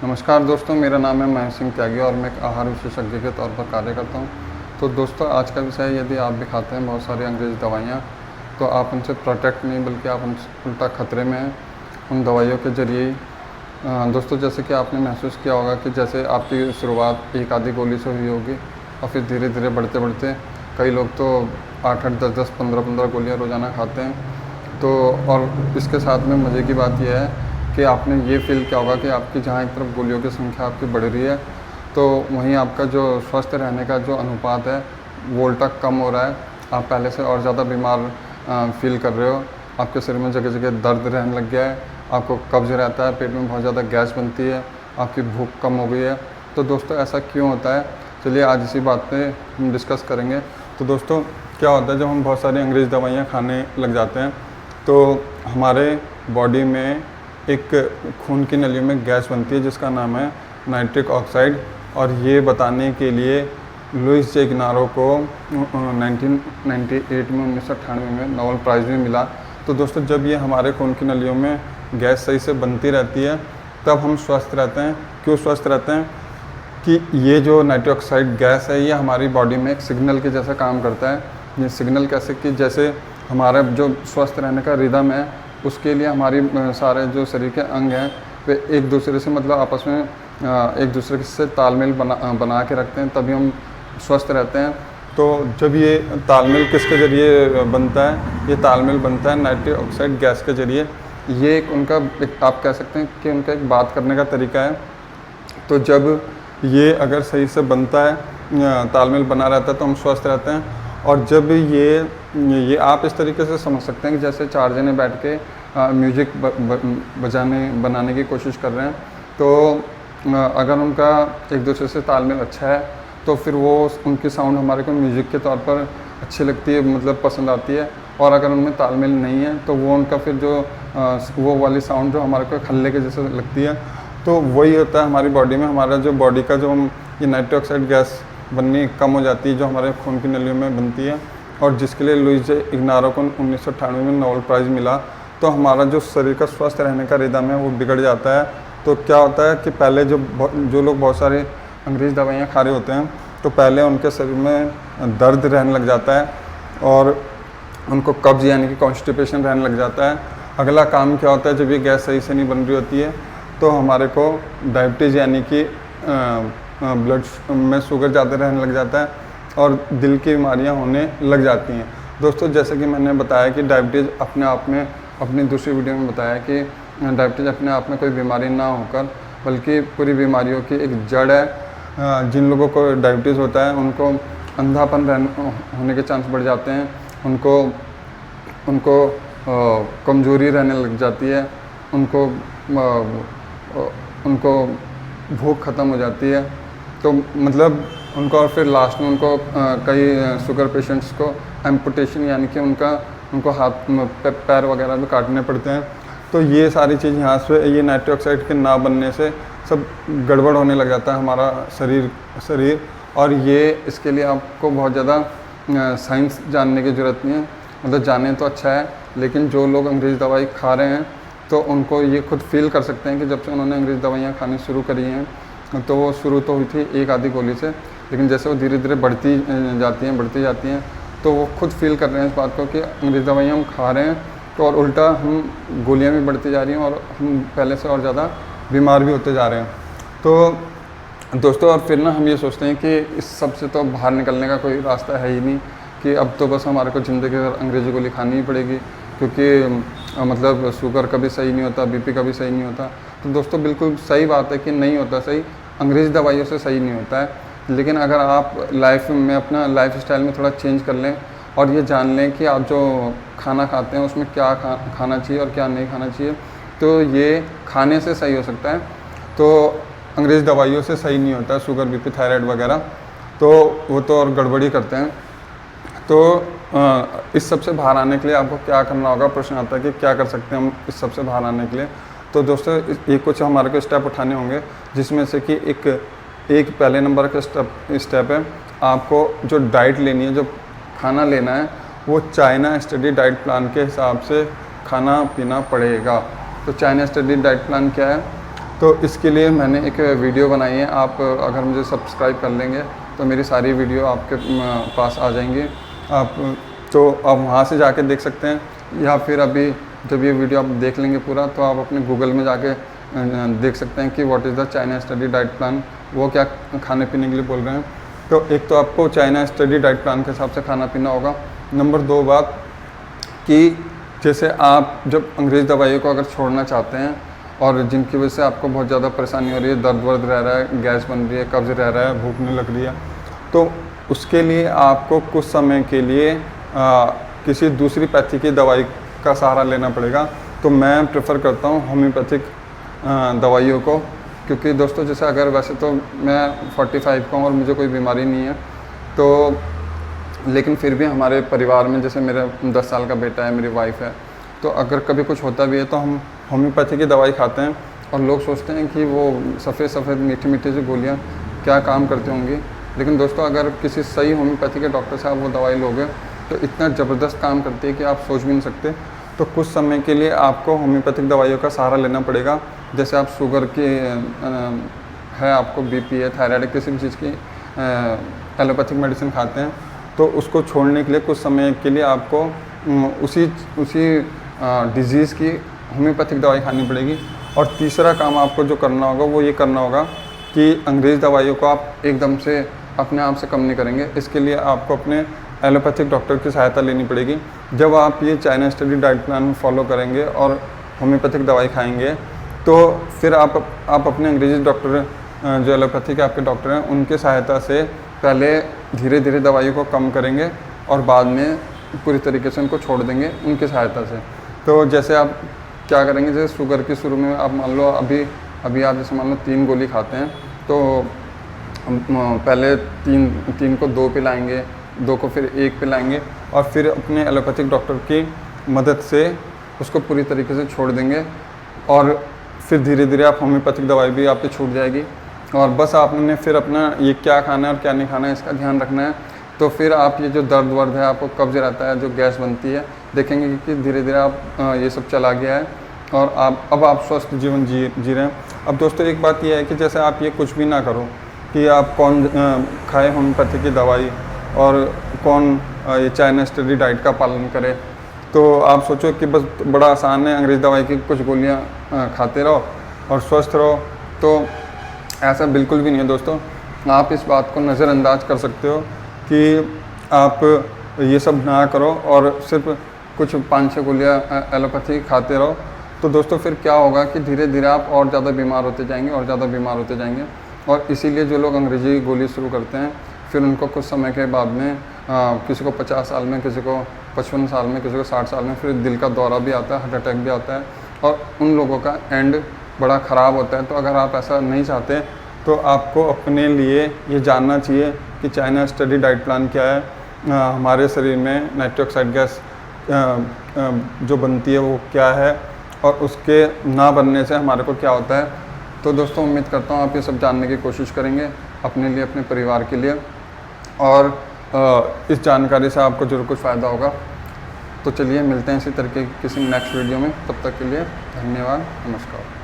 नमस्कार दोस्तों, मेरा नाम है महेश सिंह त्यागी और मैं एक आहार विशेषज्ञ के तौर पर कार्य करता हूं। तो दोस्तों, आज का विषय है, यदि आप भी खाते हैं बहुत सारी अंग्रेज़ी दवाइयां, तो आप उनसे प्रोटेक्ट नहीं बल्कि आप उनसे उल्टा खतरे में हैं उन दवाइयों के ज़रिए ही। दोस्तों, जैसे कि आपने महसूस किया होगा कि जैसे आपकी शुरुआत एक आधी गोली से हुई होगी और फिर धीरे धीरे बढ़ते बढ़ते कई लोग तो 8-8, 10-10, 15-15 गोलियाँ रोज़ाना खाते हैं। तो और इसके साथ में मज़े की बात यह है कि आपने ये फ़ील किया होगा कि आपकी जहाँ एक तरफ गोलियों की संख्या आपकी बढ़ रही है, तो वहीं आपका जो स्वस्थ रहने का जो अनुपात है वो उल्टा कम हो रहा है। आप पहले से और ज़्यादा बीमार फ़ील कर रहे हो। आपके शरीर में जगह जगह दर्द रहने लग गया है, आपको कब्ज़ रहता है, पेट में बहुत ज़्यादा गैस बनती है, आपकी भूख कम हो गई है। तो दोस्तों, ऐसा क्यों होता है, चलिए आज इसी बात पे हम डिस्कस करेंगे। तो दोस्तों, क्या होता है, जब हम बहुत सारी अंग्रेज़ी दवाइयाँ खाने लग जाते हैं तो हमारे बॉडी में एक खून की नलियों में गैस बनती है जिसका नाम है नाइट्रिक ऑक्साइड। और ये बताने के लिए लुइस जे इग्नारो को 1998 में 1998 में नोबेल प्राइज़ भी मिला। तो दोस्तों, जब ये हमारे खून की नलियों में गैस सही से बनती रहती है तब हम स्वस्थ रहते हैं। क्यों स्वस्थ रहते हैं कि ये जो नाइट्रिक ऑक्साइड गैस है ये हमारी बॉडी में एक सिग्नल के जैसा काम करता है। ये सिग्नल कैसे कि जैसे हमारा जो स्वस्थ रहने का रिदम है उसके लिए हमारी सारे जो शरीर के अंग हैं वे एक दूसरे से मतलब आपस में एक दूसरे से तालमेल बना के रखते हैं, तभी हम स्वस्थ रहते हैं। तो जब ये तालमेल किसके ज़रिए बनता है, ये तालमेल बनता है नाइट्रिक ऑक्साइड गैस के ज़रिए। ये एक आप कह सकते हैं कि उनका एक बात करने का तरीका है। तो जब ये अगर सही से बनता है, तालमेल बना रहता है, तो हम स्वस्थ रहते हैं। और जब ये आप इस तरीके से समझ सकते हैं कि जैसे 4 जने बैठ के म्यूज़िक बनाने की कोशिश कर रहे हैं, तो अगर उनका एक दूसरे से तालमेल अच्छा है तो फिर वो उनकी साउंड हमारे को म्यूज़िक के तौर पर अच्छी लगती है, मतलब पसंद आती है। और अगर उनमें तालमेल नहीं है तो वो उनका फिर जो वो वाली साउंड जो हमारे को हल्ले के जैसे लगती है, तो वही होता है हमारी बॉडी में। हमारा जो बॉडी का जो ये नाइट्रिक ऑक्साइड गैस बननी कम हो जाती है जो हमारे खून की नलियों में बनती है, और जिसके लिए लुइस जे इग्नारो को 1998 में नोबेल प्राइज़ मिला। तो हमारा जो शरीर का स्वस्थ रहने का रिदम है वो बिगड़ जाता है। तो क्या होता है कि पहले जो लोग बहुत सारे अंग्रेज़ी दवाइयाँ खा रहे होते हैं, तो पहले उनके शरीर में दर्द रहने लग जाता है और उनको कब्ज़ यानी कि कॉन्स्टिपेशन रहने लग जाता है। अगला काम क्या होता है, जब ये गैस सही से नहीं बन रही होती है तो हमारे को डायबिटीज़ यानी कि ब्लड में शुगर ज़्यादा रहने लग जाता है और दिल की बीमारियां होने लग जाती हैं। दोस्तों, जैसे कि मैंने बताया कि डायबिटीज़ अपने आप में, अपनी दूसरी वीडियो में बताया कि डायबिटीज़ अपने आप में कोई बीमारी ना होकर बल्कि पूरी बीमारियों की एक जड़ है। जिन लोगों को डायबिटीज़ होता है उनको अंधापन होने के चांस बढ़ जाते हैं, उनको कमज़ोरी रहने लग जाती है, उनको भूख ख़त्म हो जाती है। तो मतलब उनको, और फिर लास्ट में उनको कई शुगर पेशेंट्स को एम्पुटेशन यानी कि उनको हाथ पैर वगैरह भी काटने पड़ते हैं। तो ये सारी चीज़ यहाँ से, ये नाइट्रिक ऑक्साइड के ना बनने से सब गड़बड़ होने लग जाता है हमारा शरीर। और ये इसके लिए आपको बहुत ज़्यादा साइंस जानने की ज़रूरत नहीं है, मतलब जाने तो अच्छा है, लेकिन जो लोग अंग्रेज़ी दवाई खा रहे हैं तो उनको ये खुद फील कर सकते हैं कि जब से उन्होंने अंग्रेज़ी दवाइयाँ खानी शुरू करी हैं, तो वो शुरू तो हुई थी एक आधी गोली से, लेकिन जैसे वो धीरे धीरे बढ़ती जाती हैं, तो वो खुद फील कर रहे हैं इस बात को कि अंग्रेज़ी दवाइयाँ हम खा रहे हैं, तो और उल्टा हम गोलियाँ भी बढ़ती जा रही हैं और हम पहले से और ज़्यादा बीमार भी होते जा रहे हैं। तो दोस्तों, और फिर ना हम ये सोचते हैं कि इस सब से तो बाहर निकलने का कोई रास्ता है ही नहीं, कि अब तो बस हमारे को ज़िंदगी भर अंग्रेज़ी गोली खानी ही पड़ेगी, क्योंकि मतलब शुगर कभी सही नहीं होता, बीपी कभी सही नहीं होता। तो दोस्तों, बिल्कुल सही बात है कि नहीं होता सही, अंग्रेज़ी दवाइयों से सही नहीं होता है। लेकिन अगर आप लाइफ में अपना लाइफ स्टाइल में थोड़ा चेंज कर लें और ये जान लें कि आप जो खाना खाते हैं उसमें क्या खाना चाहिए और क्या नहीं खाना चाहिए, तो ये खाने से सही हो सकता है। तो अंग्रेज़ी दवाइयों से सही नहीं होता है शुगर, बीपी, थायराइड वगैरह, तो वो तो और गड़बड़ी करते हैं। तो इस सब से बाहर आने के लिए आपको क्या करना होगा, प्रश्न आता है कि क्या कर सकते हैं हम इस सब से बाहर आने के लिए। तो दोस्तों, ये कुछ हमारे को स्टेप उठाने होंगे, जिसमें से कि एक पहले नंबर का स्टेप है, आपको जो डाइट लेनी है, जो खाना लेना है, वो चाइना स्टडी डाइट प्लान के हिसाब से खाना पीना पड़ेगा। तो चाइना स्टडी डाइट प्लान क्या है तो इसके लिए मैंने एक वीडियो बनाई है। आप अगर मुझे सब्सक्राइब कर लेंगे तो मेरी सारी वीडियो आपके पास आ जाएंगी। आप तो आप वहाँ से जाके देख सकते हैं, या फिर अभी जब ये वीडियो आप देख लेंगे पूरा तो आप अपने गूगल में जाके देख सकते हैं कि what is the China study diet plan, वो क्या खाने पीने के लिए बोल रहे हैं। तो एक तो आपको चाइना स्टडी डाइट प्लान के हिसाब से खाना पीना होगा। नंबर 2 बात कि जैसे आप जब अंग्रेज़ दवाइयों को अगर छोड़ना चाहते हैं और जिनकी वजह से आपको बहुत ज़्यादा परेशानी हो रही है, दर्द वर्द रह रहा है, गैस बन रही है, कब्ज़ रह रहा है, भूख नहीं लग रही है, तो उसके लिए आपको कुछ समय के लिए किसी दूसरी पैथी की दवाई का सहारा लेना पड़ेगा। तो मैं प्रेफर करता हूँ होम्योपैथिक दवाइयों को, क्योंकि दोस्तों जैसे अगर वैसे तो मैं 45 का हूँ और मुझे कोई बीमारी नहीं है, तो लेकिन फिर भी हमारे परिवार में जैसे मेरा 10 साल का बेटा है, मेरी वाइफ है, तो अगर कभी कुछ होता भी है तो हम होम्योपैथी की दवाई खाते हैं। और लोग सोचते हैं कि वो सफ़ेद मीठी मीठी सी गोलियाँ क्या काम करती होंगी, लेकिन दोस्तों अगर किसी सही होम्योपैथी के डॉक्टर से आप वो दवाई लोगे तो इतना ज़बरदस्त काम करती है कि आप सोच भी नहीं सकते। तो कुछ समय के लिए आपको होम्योपैथिक दवाइयों का सहारा लेना पड़ेगा। जैसे आप शुगर की है, आपको बीपी है, थायराइड, किसी भी चीज़ की एलोपैथिक मेडिसिन खाते हैं, तो उसको छोड़ने के लिए कुछ समय के लिए आपको उसी डिज़ीज़ की होम्योपैथिक दवाई खानी पड़ेगी। और तीसरा काम आपको जो करना होगा वो ये करना होगा कि अंग्रेज़ दवाइयों को आप एकदम से अपने आप से कम नहीं करेंगे। इसके लिए आपको अपने एलोपैथिक डॉक्टर की सहायता लेनी पड़ेगी। जब आप ये China study diet plan follow करेंगे और होम्योपैथिक दवाई खाएंगे, तो फिर आप अपने अंग्रेजी डॉक्टर जो एलोपैथी के आपके डॉक्टर हैं उनकी सहायता से पहले धीरे धीरे दवाइयों को कम करेंगे और बाद में पूरी तरीके से उनको छोड़ देंगे उनकी सहायता से। तो जैसे आप क्या करेंगे, जैसे शुगर की शुरू में आप मान लो अभी आप जैसे मान लो 3 गोली खाते हैं, तो पहले 3 को 2 पे लाएंगे, 2 को फिर 1 पे लाएंगे, और फिर अपने एलोपैथिक डॉक्टर की मदद से उसको पूरी तरीके से छोड़ देंगे। और फिर धीरे धीरे आप होम्योपैथिक दवाई भी आपकी छूट जाएगी। और बस आपने फिर अपना ये क्या खाना है और क्या नहीं खाना है इसका ध्यान रखना है। तो फिर आप ये जो दर्द वर्द है, आपको कब्ज़ रहता है, जो गैस बनती है, देखेंगे कि धीरे धीरे आप ये सब चला गया है और अब आप स्वस्थ जीवन जी रहे हैं। अब दोस्तों एक बात यह है कि जैसे आप ये कुछ भी ना करो कि आप कौन खाए होम्योपैथी की दवाई और कौन ये चाइना स्टडी डाइट का पालन करे, तो आप सोचो कि बस बड़ा आसान है, अंग्रेज़ दवाई की कुछ गोलियाँ खाते रहो और स्वस्थ रहो। तो ऐसा बिल्कुल भी नहीं है दोस्तों। आप इस बात को नज़रअंदाज कर सकते हो कि आप ये सब ना करो और सिर्फ कुछ 5-6 गोलियाँ एलोपैथी खाते रहो। तो दोस्तों फिर क्या होगा कि धीरे धीरे आप और ज़्यादा बीमार होते जाएंगे और ज़्यादा बीमार होते जाएंगे। और इसीलिए जो लोग अंग्रेज़ी गोली शुरू करते हैं, फिर उनको कुछ समय के बाद में किसी को 50 साल में, किसी को 55 साल में, किसी को 60 साल में फिर दिल का दौरा भी आता है, हार्ट अटैक भी आता है, और उन लोगों का एंड बड़ा ख़राब होता है। तो अगर आप ऐसा नहीं चाहते तो आपको अपने लिए ये जानना चाहिए कि चाइना स्टडी डाइट प्लान क्या है, हमारे शरीर में नाइट्रिक ऑक्साइड गैस जो बनती है वो क्या है, और उसके ना बनने से हमारे को क्या होता है। तो दोस्तों उम्मीद करता हूँ आप ये सब जानने की कोशिश करेंगे अपने लिए, अपने परिवार के लिए, और इस जानकारी से आपको ज़रूर कुछ फ़ायदा होगा। तो चलिए मिलते हैं इसी तरह के किसी नेक्स्ट वीडियो में। तब तक के लिए धन्यवाद, नमस्कार।